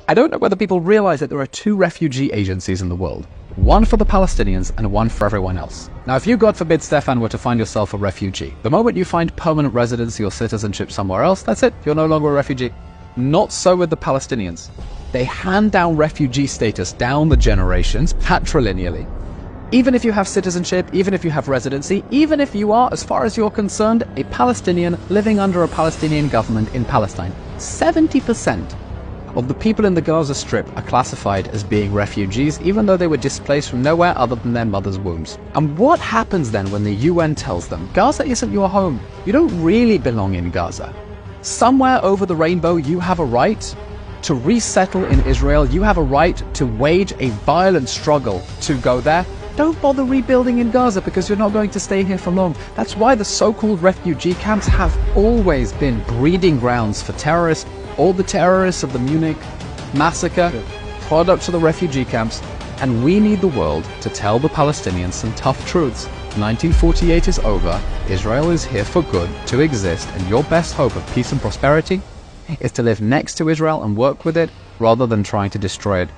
I don't know whether people realize that there are two refugee agencies in the world. One for the Palestinians and one for everyone else. Now, if you, God forbid, Stefan, were to find yourself a refugee, the moment you find permanent residency or citizenship somewhere else, that's it, you're no longer a refugee. Not so with the Palestinians. They hand down refugee status down the generations, patrilineally. Even if you have citizenship, even if you have residency, even if you are, as far as you're concerned, a Palestinian living under a Palestinian government in Palestine, 70% of the people in the Gaza Strip are classified as being refugees, even though they were displaced from nowhere other than their mother's wombs. And what happens then when the UN tells them, Gaza isn't your home, you don't really belong in Gaza? Somewhere over the rainbow you have a right to resettle in Israel, you have a right to wage a violent struggle to go there. Don't bother rebuilding in Gaza because you're not going to stay here for long. That's why the so-called refugee camps have always been breeding grounds for terrorists. All the terrorists of the Munich massacre, products of the refugee camps, and we need the world to tell the Palestinians some tough truths. 1948 is over, Israel is here for good, to exist, and your best hope of peace and prosperity is to live next to Israel and work with it, rather than trying to destroy it